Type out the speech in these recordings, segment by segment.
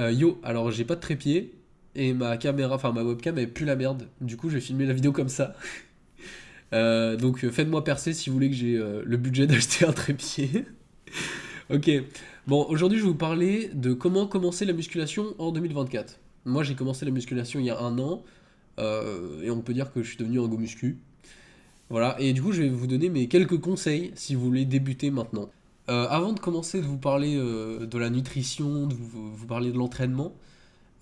Yo, alors j'ai pas de trépied et ma caméra, enfin ma webcam elle pue la merde. Du coup, j'ai filmé la vidéo comme ça. Donc faites-moi percer si vous voulez que j'ai le budget d'acheter un trépied. Ok. Bon, aujourd'hui je vais vous parler de comment commencer la musculation en 2024. Moi j'ai commencé la musculation il y a un an et on peut dire que je suis devenu un go muscu. Voilà, et du coup je vais vous donner mes quelques conseils si vous voulez débuter maintenant. Avant de commencer de vous parler de la nutrition, de vous parler de l'entraînement,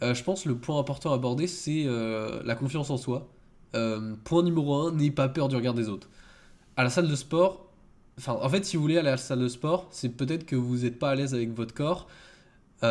je pense que le point important à aborder, c'est la confiance en soi. Point numéro un, n'ayez pas peur du regard des autres. À la salle de sport, enfin, en fait, si vous voulez aller à la salle de sport, c'est peut-être que vous n'êtes pas à l'aise avec votre corps, vous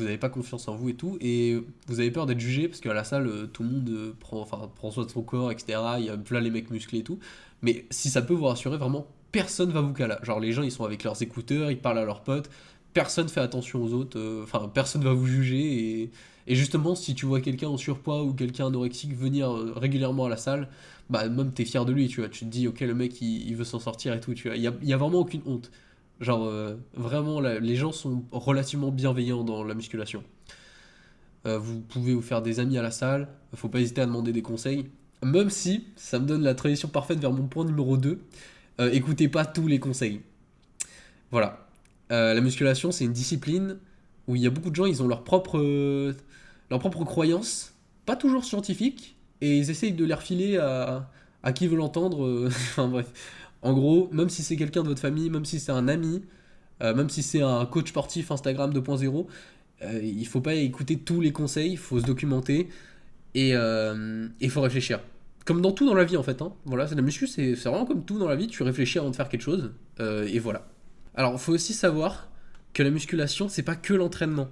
n'avez pas confiance en vous et tout, et vous avez peur d'être jugé, parce qu'à la salle, tout le monde prend soin de son corps, etc. Il y a là les mecs musclés et tout. Mais si ça peut vous rassurer, vraiment, personne va vous caler. Genre, les gens, ils sont avec leurs écouteurs, ils parlent à leurs potes, personne fait attention aux autres, enfin, personne va vous juger, et justement, si tu vois quelqu'un en surpoids ou quelqu'un anorexique venir régulièrement à la salle, bah, même t'es fier de lui, tu vois, tu te dis, ok, le mec, il veut s'en sortir et tout, tu vois, il y a vraiment aucune honte. Genre, vraiment, les gens sont relativement bienveillants dans la musculation. Vous pouvez vous faire des amis à la salle, faut pas hésiter à demander des conseils. Même si, ça me donne la transition parfaite vers mon point numéro 2, écoutez pas tous les conseils. Voilà. La musculation, c'est une discipline où il y a beaucoup de gens, ils ont leur propre croyance, pas toujours scientifique, et ils essayent de les refiler à qui veut l'entendre. Enfin bref. En gros, même si c'est quelqu'un de votre famille, même si c'est un ami, même si c'est un coach sportif Instagram 2.0, il faut pas écouter tous les conseils, il faut se documenter et il faut réfléchir. Comme dans tout dans la vie en fait. Hein. Voilà, c'est la muscu, c'est vraiment comme tout dans la vie, tu réfléchis avant de faire quelque chose, et voilà. Alors, il faut aussi savoir que la musculation, c'est pas que l'entraînement.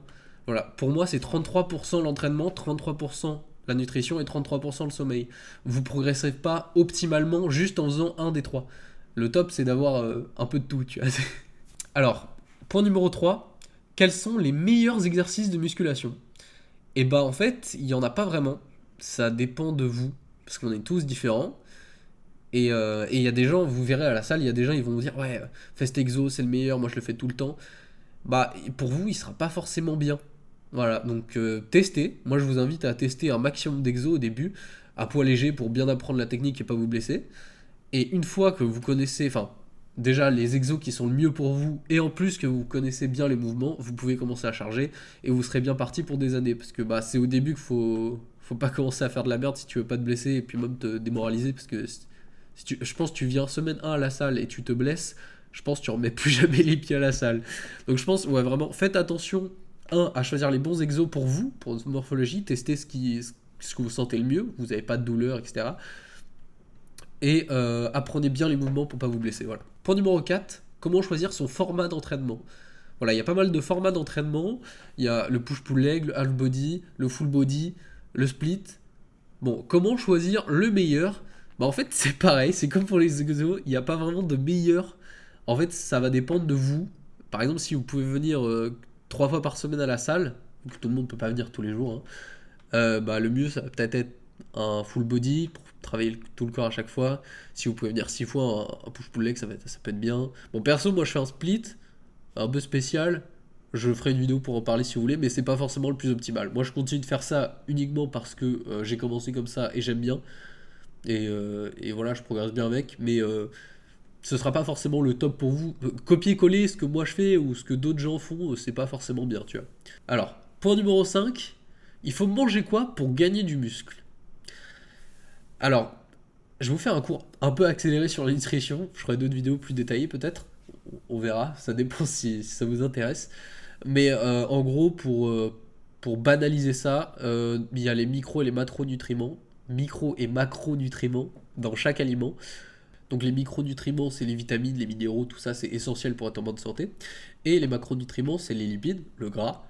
Voilà, pour moi, c'est 33% l'entraînement, 33% la nutrition et 33% le sommeil. Vous progresserez pas optimalement juste en faisant un des trois. Le top, c'est d'avoir un peu de tout, tu vois. Alors, point numéro 3, quels sont les meilleurs exercices de musculation? Et bah, en fait, il y en a pas vraiment. Ça dépend de vous, parce qu'on est tous différents. Et il y a des gens, vous verrez à la salle, il y a des gens, ils vont vous dire ouais, Fast Exo c'est le meilleur, moi je le fais tout le temps. Bah pour vous, il sera pas forcément bien. Voilà, donc testez. Moi je vous invite à tester un maximum d'exo au début, à poids léger pour bien apprendre la technique et pas vous blesser. Et une fois que vous connaissez, enfin déjà les exos qui sont le mieux pour vous, et en plus que vous connaissez bien les mouvements, vous pouvez commencer à charger et vous serez bien parti pour des années. Parce que bah c'est au début qu'il faut pas commencer à faire de la merde si tu veux pas te blesser et puis même te démoraliser parce que je pense que tu viens semaine 1 à la salle et tu te blesses, je pense que tu remets plus jamais les pieds à la salle. Donc je pense, ouais, vraiment, faites attention, à choisir les bons exos pour vous, pour votre morphologie, testez ce que vous sentez le mieux, vous n'avez pas de douleur, etc. Et apprenez bien les mouvements pour pas vous blesser. Voilà. Point numéro 4, comment choisir son format d'entraînement. Voilà, il y a pas mal de formats d'entraînement. Il y a le push-pull leg, le half body, le full body, le split. Bon, comment choisir le meilleur? Bah en fait c'est pareil, c'est comme pour les exos, il n'y a pas vraiment de meilleur. En fait ça va dépendre de vous. Par exemple si vous pouvez venir 3 fois par semaine à la salle, tout le monde ne peut pas venir tous les jours, hein, bah le mieux ça va peut-être être un full body pour travailler tout le corps à chaque fois. Si vous pouvez venir 6 fois, un push-pull leg ça peut être bien. Bon perso moi je fais un split, un peu spécial. Je ferai une vidéo pour en parler si vous voulez, mais c'est pas forcément le plus optimal. Moi je continue de faire ça uniquement parce que j'ai commencé comme ça et j'aime bien. Et voilà, je progresse bien avec, mais ce sera pas forcément le top pour vous. Copier-coller ce que moi je fais ou ce que d'autres gens font, c'est pas forcément bien, tu vois. Alors, point numéro 5, il faut manger quoi pour gagner du muscle? Alors, je vais vous faire un cours un peu accéléré sur la nutrition, je ferai d'autres vidéos plus détaillées peut-être, on verra, ça dépend si ça vous intéresse. Mais en gros, pour banaliser ça, il y a les micro et les macronutriments, micro et macronutriments dans chaque aliment. Donc les micronutriments, c'est les vitamines, les minéraux, tout ça, c'est essentiel pour être en bonne santé. Et les macronutriments, c'est les lipides, le gras,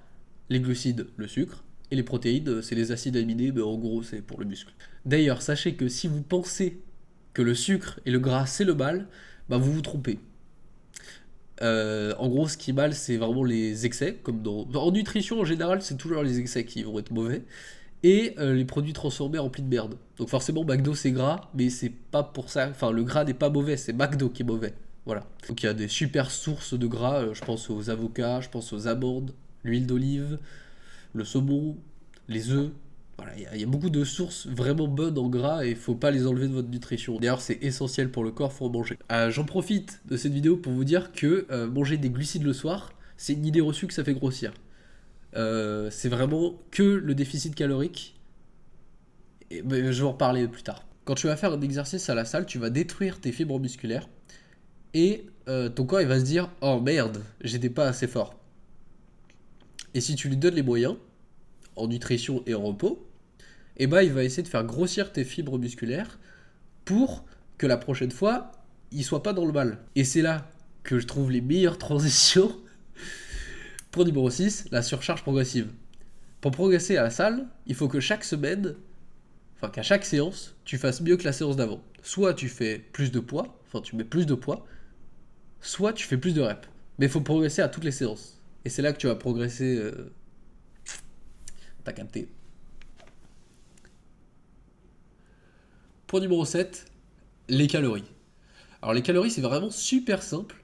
les glucides, le sucre, et les protéines, c'est les acides aminés, mais en gros, c'est pour le muscle. D'ailleurs, sachez que si vous pensez que le sucre et le gras, c'est le mal, bah vous vous trompez. En gros, ce qui est mal, c'est vraiment les excès, comme en nutrition en général, c'est toujours les excès qui vont être mauvais, et les produits transformés remplis de merde. Donc forcément, McDo c'est gras, mais c'est pas pour ça. Enfin, le gras n'est pas mauvais, c'est McDo qui est mauvais. Voilà. Donc il y a des super sources de gras. Je pense aux avocats, je pense aux amandes, l'huile d'olive, le saumon, les œufs. Voilà, il y a beaucoup de sources vraiment bonnes en gras et il faut pas les enlever de votre nutrition. D'ailleurs, c'est essentiel pour le corps, faut en manger. J'en profite de cette vidéo pour vous dire que manger des glucides le soir, c'est une idée reçue que ça fait grossir. C'est vraiment que le déficit calorique. Mais je vais en reparler plus tard. Quand tu vas faire un exercice à la salle, tu vas détruire tes fibres musculaires et ton corps il va se dire oh merde, j'étais pas assez fort. Et si tu lui donnes les moyens, en nutrition et en repos, et bah il va essayer de faire grossir tes fibres musculaires pour que la prochaine fois, il soit pas dans le mal. Et c'est là que je trouve les meilleures transitions. Point numéro 6, la surcharge progressive. Pour progresser à la salle, il faut que chaque semaine, enfin qu'à chaque séance, tu fasses mieux que la séance d'avant. Soit tu fais plus de poids, enfin tu mets plus de poids, soit tu fais plus de reps. Mais il faut progresser à toutes les séances. Et c'est là que tu vas progresser. T'as capté. Point numéro 7, les calories. Alors les calories, c'est vraiment super simple.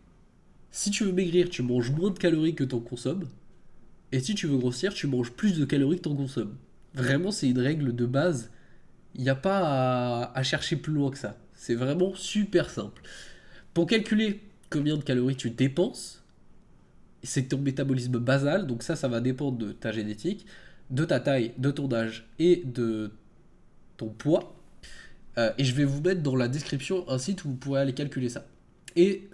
Si tu veux maigrir, tu manges moins de calories que t'en consommes. Et si tu veux grossir, tu manges plus de calories que t'en consommes. Vraiment, c'est une règle de base. Il n'y a pas à chercher plus loin que ça. C'est vraiment super simple. Pour calculer combien de calories tu dépenses, c'est ton métabolisme basal. Donc ça va dépendre de ta génétique, de ta taille, de ton âge et de ton poids. Et je vais vous mettre dans la description un site où vous pourrez aller calculer ça. Et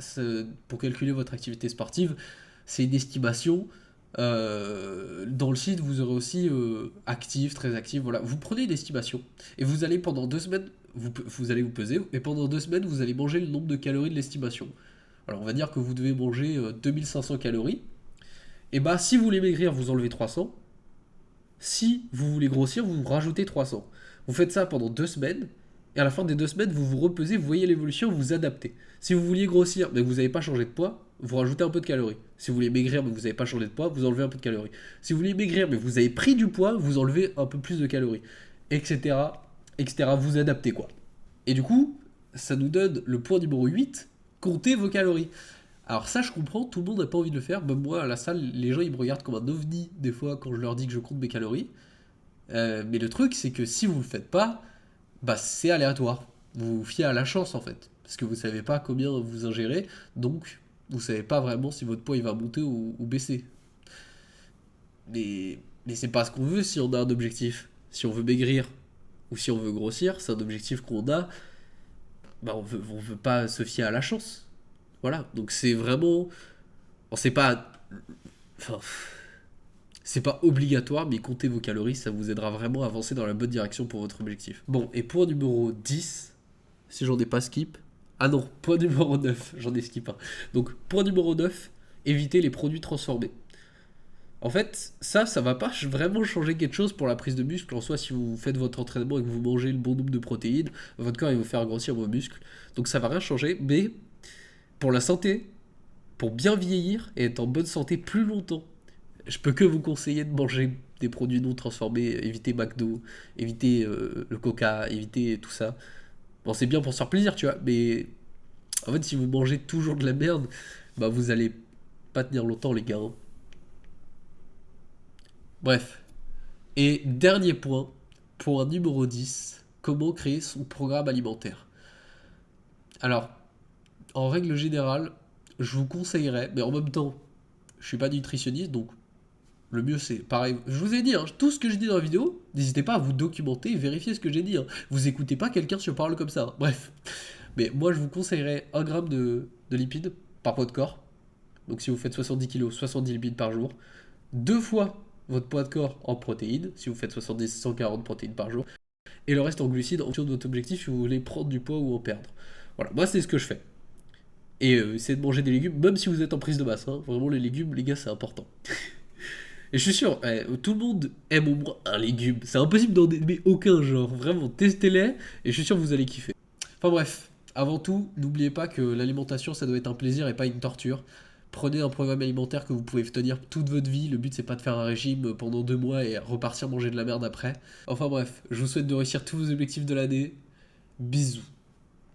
pour calculer votre activité sportive, c'est une estimation. Dans le site, vous aurez aussi actif, très actif. Voilà, vous prenez une estimation et vous allez pendant 2 semaines, vous allez vous peser et pendant 2 semaines, vous allez manger le nombre de calories de l'estimation. Alors, on va dire que vous devez manger 2500 calories. Et bah, si vous voulez maigrir, vous enlevez 300. Si vous voulez grossir, vous rajoutez 300. Vous faites ça pendant 2 semaines. Et à la fin des 2 semaines, vous vous repesez, vous voyez l'évolution, vous vous adaptez. Si vous vouliez grossir, mais que vous n'avez pas changé de poids, vous rajoutez un peu de calories. Si vous voulez maigrir, mais que vous n'avez pas changé de poids, vous enlevez un peu de calories. Si vous voulez maigrir, mais vous avez pris du poids, vous enlevez un peu plus de calories. Etc. Etc. Vous adaptez quoi. Et du coup, ça nous donne le point numéro 8, comptez vos calories. Alors ça, je comprends, tout le monde n'a pas envie de le faire. Même moi, à la salle, les gens, ils me regardent comme un ovni, des fois, quand je leur dis que je compte mes calories. Mais le truc, c'est que si vous le faites pas, bah c'est aléatoire. Vous vous fiez à la chance en fait, parce que vous savez pas combien vous ingérez, donc vous savez pas vraiment si votre poids il va monter ou baisser. Mais c'est pas ce qu'on veut si on a un objectif. Si on veut maigrir ou si on veut grossir, c'est un objectif qu'on a. Bah on veut pas se fier à la chance. Voilà, donc c'est vraiment, bon, c'est pas, enfin, c'est pas obligatoire, mais comptez vos calories, ça vous aidera vraiment à avancer dans la bonne direction pour votre objectif. Bon, et point numéro 10, si j'en ai pas skip. Ah non, point numéro 9, j'en ai skip un. Donc, point numéro 9, évitez les produits transformés. En fait, ça va pas vraiment changer quelque chose pour la prise de muscle. En soi, si vous faites votre entraînement et que vous mangez le bon nombre de protéines, votre corps il va vous faire grossir vos muscles. Donc ça va rien changer, mais pour la santé, pour bien vieillir et être en bonne santé plus longtemps, je peux que vous conseiller de manger des produits non transformés, éviter McDo, éviter le Coca, éviter tout ça. Bon, c'est bien pour se faire plaisir, tu vois, mais en fait, si vous mangez toujours de la merde, bah vous allez pas tenir longtemps, les gars. Hein. Bref. Et dernier point numéro 10, comment créer son programme alimentaire. Alors, en règle générale, je vous conseillerais, mais en même temps, je suis pas nutritionniste, donc le mieux c'est pareil. Je vous ai dit, hein, tout ce que je dis dans la vidéo, n'hésitez pas à vous documenter et vérifier ce que j'ai dit. Hein. Vous écoutez pas quelqu'un qui parle comme ça. Hein. Bref. Mais moi je vous conseillerais 1 gramme de lipides par poids de corps. Donc si vous faites 70 kg, 70 lipides par jour. 2 fois votre poids de corps en protéines, si vous faites 70, 140 protéines par jour. Et le reste en glucides en fonction de votre objectif si vous voulez prendre du poids ou en perdre. Voilà, moi c'est ce que je fais. Et essayez de manger des légumes, même si vous êtes en prise de masse. Hein. Vraiment les légumes, les gars, c'est important. Et je suis sûr, tout le monde aime au moins un légume. C'est impossible d'en aimer aucun, genre. Vraiment, testez-les et je suis sûr que vous allez kiffer. Enfin bref, avant tout, n'oubliez pas que l'alimentation, ça doit être un plaisir et pas une torture. Prenez un programme alimentaire que vous pouvez tenir toute votre vie. Le but, c'est pas de faire un régime pendant 2 mois et repartir manger de la merde après. Enfin bref, je vous souhaite de réussir tous vos objectifs de l'année. Bisous.